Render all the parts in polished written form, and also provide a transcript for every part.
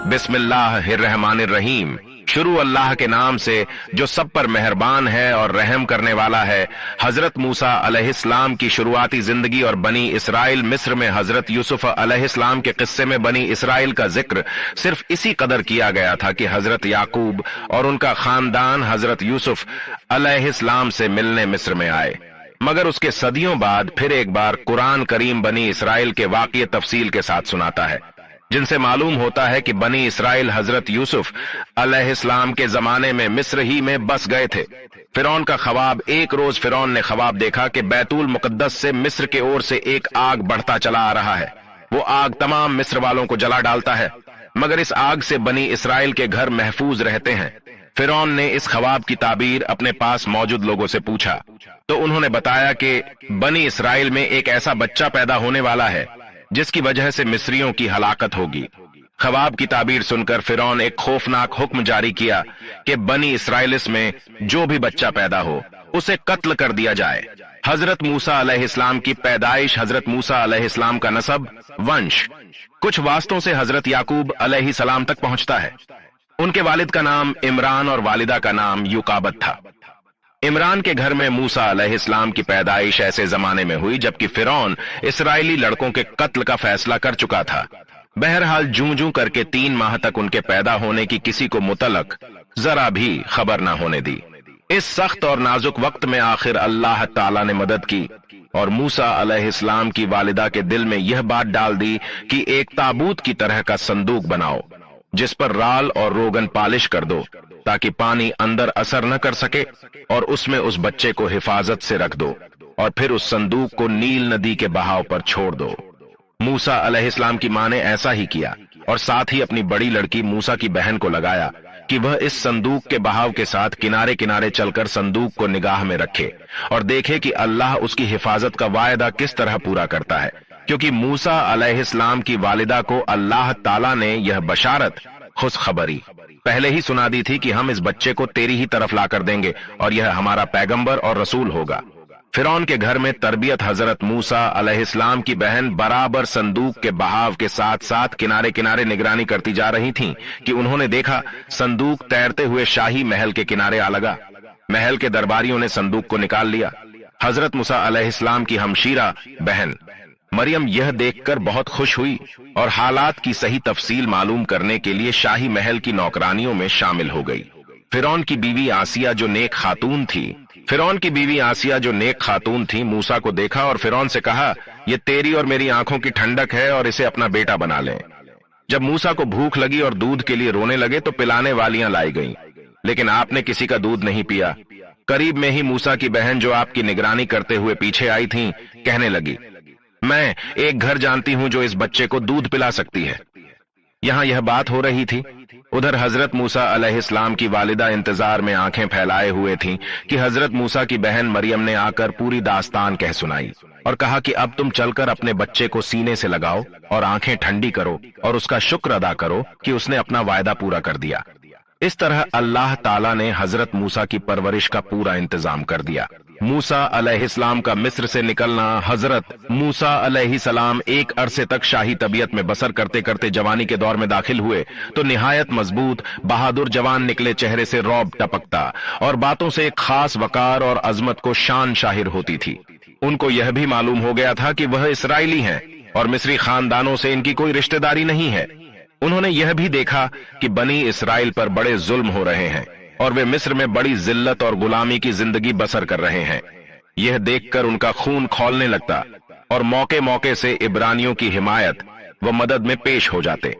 बिस्मिल्लाहिर्रहमानिर्रहीम। शुरू अल्लाह के नाम से जो सब पर मेहरबान है और रहम करने वाला है। हजरत मूसा अलैहिस्सलाम की शुरुआती जिंदगी और बनी इसराइल मिस्र में हजरत यूसुफ अलैहिस्सलाम के किस्से में बनी इसराइल का जिक्र सिर्फ इसी कदर किया गया था कि हजरत याकूब और उनका खानदान हजरत यूसुफ अलैहिस्सलाम से मिलने मिस्र में आए। मगर उसके सदियों बाद फिर एक बार कुरान करीम बनी इसराइल के वाक़ये तफसील के साथ सुनाता है, जिनसे मालूम होता है कि बनी इसराइल हजरत यूसुफ अलैहिस्सलाम के जमाने में मिस्र ही में बस गए थे। फिरौन का ख्वाब, एक रोज फिरौन ने ख्वाब देखा कि बैतुल मुकद्दस से मिस्र के ओर से एक आग बढ़ता चला आ रहा है। वो आग तमाम मिस्र वालों को जला डालता है, मगर इस आग से बनी इसराइल के घर महफूज रहते हैं। फिरौन ने इस ख्वाब की ताबीर अपने पास मौजूद लोगों से पूछा तो उन्होंने बताया कि बनी इसराइल में एक ऐसा बच्चा पैदा होने वाला है जिसकी वजह से मिस्रियों की हलाकत होगी। ख्वाब की ताबीर सुनकर फिरौन एक खौफनाक हुक्म जारी किया कि बनी इसराइलिस में जो भी बच्चा पैदा हो उसे कत्ल कर दिया जाए। हजरत मूसा अलैहिस्सलाम की पैदाइश, हजरत मूसा अलैहिस्सलाम का नसब, वंश कुछ वास्तों से हजरत याकूब अलैहिस्सलाम तक पहुंचता है। उनके वालिद का नाम इमरान और वालिदा का नाम युकाबत था। इमरान के घर में मूसा अलैहिस्सलाम की पैदाइश ऐसे जमाने में हुई जबकि फिरौन इसराइली लड़कों के कत्ल का फैसला कर चुका था। बहरहाल जूं जूं करके 3 माह तक उनके पैदा होने की किसी को मुतलक जरा भी खबर न होने दी। इस सख्त और नाजुक वक्त में आखिर अल्लाह ताला ने मदद की और मूसा अलैहिस्सलाम की वालिदा के दिल में यह बात डाल दी कि एक ताबूत की तरह का संदूक बनाओ जिस पर राल और रोगन पालिश कर दो ताकि पानी अंदर असर न कर सके, और उसमें उस बच्चे को हिफाजत से रख दो और फिर उस संदूक को नील नदी के बहाव पर छोड़ दो। मूसा अलैहिस्सलाम की मां ने ऐसा ही किया और साथ ही अपनी बड़ी लड़की मूसा की बहन को लगाया कि वह इस संदूक के बहाव के साथ किनारे किनारे चलकर संदूक को निगाह में रखे और देखे कि अल्लाह उसकी हिफाजत का वायदा किस तरह पूरा करता है, क्योंकि मूसा अलैहिस्सलाम की वालिदा को अल्लाह ताला ने यह बशारत, खुशखबरी पहले ही सुना दी थी कि हम इस बच्चे को तेरी ही तरफ लाकर देंगे और यह हमारा पैगंबर और रसूल होगा। फिरौन के घर में तरबियत हजरत मूसा अलैहिस्सलाम की बहन बराबर संदूक के बहाव के साथ साथ किनारे किनारे निगरानी करती जा रही थीं कि उन्होंने देखा संदूक तैरते हुए शाही महल के किनारे आ लगा। महल के दरबारियों ने संदूक को निकाल लिया। हजरत मूसा अलैहिस्सलाम की हमशीरा बहन मरियम यह देखकर बहुत खुश हुई और हालात की सही तफसील मालूम करने के लिए शाही महल की नौकरानियों में शामिल हो गई। फिरौन की बीवी आसिया जो नेक खातून थी मूसा को देखा और फिरौन से कहा, यह तेरी और मेरी आंखों की ठंडक है और इसे अपना बेटा बना लें। जब मूसा को भूख लगी और दूध के लिए रोने लगे तो पिलाने वालियां लाई गईं, लेकिन आपने किसी का दूध नहीं पिया। करीब में ही मूसा की बहन जो आपकी निगरानी करते हुए पीछे आई थी कहने लगी, मैं एक घर जानती हूं जो इस बच्चे को दूध पिला सकती है। यहां यह बात हो रही थी, उधर हजरत मूसा अलैहिस्सलाम की वालिदा इंतजार में आंखें फैलाए हुए थीं कि हजरत मूसा की बहन मरियम ने आकर पूरी दास्तान कह सुनाई और कहा कि अब तुम चलकर अपने बच्चे को सीने से लगाओ और आंखें ठंडी करो और उसका शुक्र अदा करो कि उसने अपना वायदा पूरा कर दिया। इस तरह अल्लाह ताला ने हजरत मूसा की परवरिश का पूरा इंतजाम कर दिया। मूसा अलैहिस्सलाम का मिस्र से निकलना, हजरत मूसा अलैहिस्सलाम एक अरसे तक शाही तबीयत में बसर करते करते जवानी के दौर में दाखिल हुए तो निहायत मजबूत बहादुर जवान निकले, चेहरे से रौब टपकता और बातों से एक खास वकार और अजमत को शान शाहिर होती थी। उनको यह भी मालूम हो गया था कि वह इसराइली हैं और मिस्री खानदानों से इनकी कोई रिश्तेदारी नहीं है। उन्होंने यह भी देखा कि बनी इसराइल पर बड़े जुल्म हो रहे हैं और वे मिस्र में बड़ी जिल्लत और गुलामी की जिंदगी बसर कर रहे हैं। यह देखकर उनका खून खौलने लगता और मौके मौके से इब्रानियों की हिमायत व मदद में पेश हो जाते।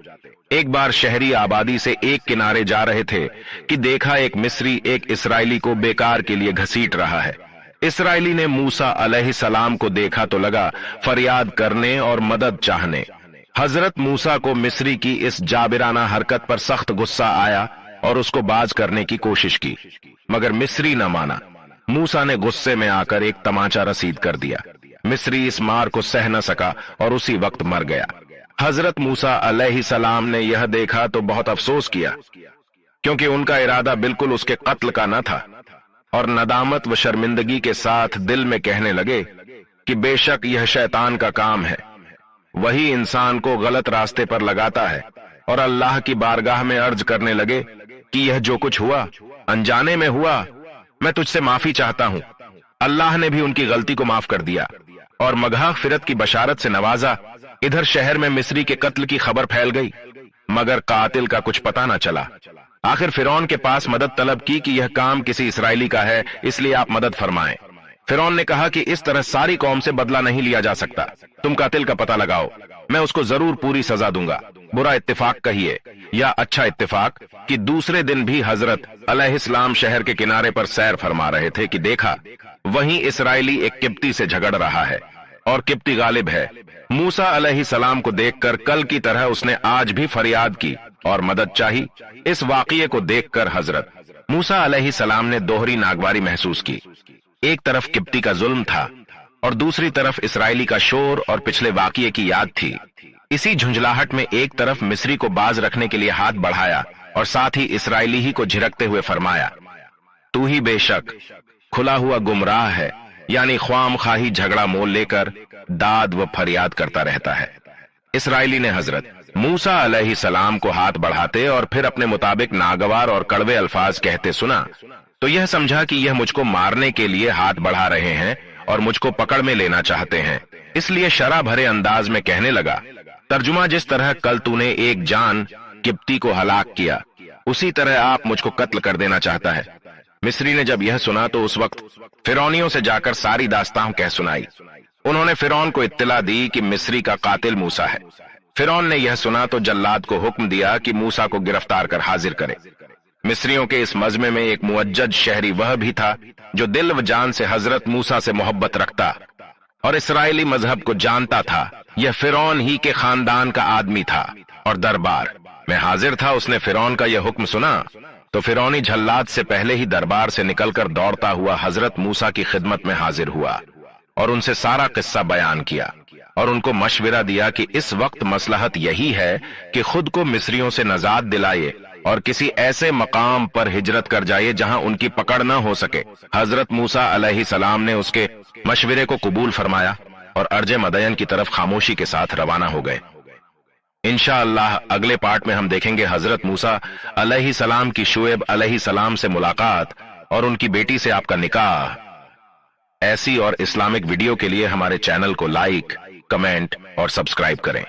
एक बार शहरी आबादी से एक किनारे जा रहे थे कि देखा एक मिस्री एक इसराइली को बेकार के लिए घसीट रहा है। इसराइली ने मूसा अलैहिस्सलाम को देखा तो लगा फरियाद करने और मदद चाहने। हजरत मूसा को मिस्री की इस जाबिराना हरकत पर सख्त गुस्सा आया और उसको बाज करने की कोशिश की, मगर मिस्री न माना। मूसा ने गुस्से में आकर एक तमाचा रसीद कर दिया। मिस्री इस मार को सह न सका और उसी वक्त मर गया। हजरत मूसा अलैहिस्सलाम ने यह देखा तो बहुत अफसोस किया, क्योंकि उनका इरादा बिल्कुल उसके कत्ल का न था। اور ندامت و شرمندگی کے ساتھ دل میں کہنے لگے کہ بے شک یہ شیطان کا کام ہے، وہی انسان کو غلط راستے پر لگاتا ہے، اور اللہ کی بارگاہ میں عرض کرنے لگے کہ یہ جو کچھ ہوا انجانے میں ہوا، میں تجھ سے معافی چاہتا ہوں۔ اللہ نے بھی ان کی غلطی کو معاف کر دیا اور مغفرت کی بشارت سے نوازا۔ ادھر شہر میں مصری کے قتل کی خبر پھیل گئی، مگر قاتل کا کچھ پتہ نہ چلا۔ آخر فرعون کے پاس مدد طلب کی کہ یہ کام کسی اسرائیلی کا ہے، اس لیے آپ مدد فرمائیں۔ فرعون نے کہا کہ اس طرح ساری قوم سے بدلہ نہیں لیا جا سکتا، تم قاتل کا پتہ لگاؤ، میں اس کو ضرور پوری سزا دوں گا۔ برا اتفاق کہیے یا اچھا اتفاق کہ دوسرے دن بھی حضرت علیہ السلام شہر کے کنارے پر سیر فرما رہے تھے کہ دیکھا وہیں اسرائیلی ایک قبطی سے جھگڑ رہا ہے اور قبطی غالب ہے۔ موسیٰ علیہ السلام کو دیکھ کر کل کی طرح اس نے آج بھی فریاد کی اور مدد چاہی۔ اس واقعے کو دیکھ کر حضرت موسیٰ علیہ السلام نے دوہری ناگواری محسوس کی۔ ایک طرف قبطی کا ظلم تھا اور دوسری طرف اسرائیلی کا شور اور پچھلے واقعے کی یاد تھی۔ اسی جھنجھلاہٹ میں ایک طرف مصری کو باز رکھنے کے لیے ہاتھ بڑھایا اور ساتھ ہی اسرائیلی ہی کو جھڑکتے ہوئے فرمایا، تو ہی بے شک کھلا ہوا گمراہ ہے، یعنی خوام خواہی جھگڑا مول لے کر داد و فریاد کرتا رہتا ہے۔ اسرائیلی نے حضرت موسیٰ علیہ السلام کو ہاتھ بڑھاتے اور پھر اپنے مطابق ناگوار اور کڑوے الفاظ کہتے سنا تو یہ سمجھا کہ یہ مجھ کو مارنے کے لیے ہاتھ بڑھا رہے ہیں اور مجھ کو پکڑ میں لینا چاہتے ہیں، اس لیے شرح بھرے انداز میں کہنے لگا، ترجمہ جس طرح کل تو نے ایک جان قبطی کو ہلاک کیا، اسی طرح آپ مجھ کو قتل کر دینا چاہتا ہے۔ مصری نے جب یہ سنا تو اس وقت فرعونیوں سے جا کر ساری داستان کہہ سنائی۔ انہوں نے فرعون کو اطلاع دی کہ مصری کا قاتل موسیٰ ہے۔ فرعون نے یہ سنا تو جلاد کو حکم دیا کہ موسیٰ کو گرفتار کر حاضر کرے۔ مصریوں کے اس مجمع میں ایک معجج شہری وہ بھی تھا جو دل و جان سے حضرت موسیٰ سے محبت رکھتا اور اسرائیلی مذہب کو جانتا تھا۔ یہ فرعون ہی کے خاندان کا آدمی تھا اور دربار میں حاضر تھا۔ اس نے فرعون کا یہ حکم سنا تو فرعونی جھلاد سے پہلے ہی دربار سے نکل کر دوڑتا ہوا حضرت موسیٰ کی خدمت میں حاضر ہوا اور ان سے سارا قصہ بیان کیا اور ان کو مشورہ دیا کہ اس وقت مصلحت یہی ہے کہ خود کو مصریوں سے نجات دلائے اور کسی ایسے مقام پر ہجرت کر جائے جہاں ان کی پکڑ نہ ہو سکے۔ حضرت موسیٰ علیہ السلام نے اس کے مشورے کو قبول فرمایا اور ارض مدین کی طرف خاموشی کے ساتھ روانہ ہو گئے۔ انشاءاللہ اگلے پارٹ میں ہم دیکھیں گے حضرت موسیٰ علیہ السلام کی شعیب علیہ السلام سے ملاقات اور ان کی بیٹی سے آپ کا نکاح۔ ایسی اور اسلامک ویڈیو کے لیے ہمارے چینل کو لائک، کمنٹ اور سبسکرائب کریں۔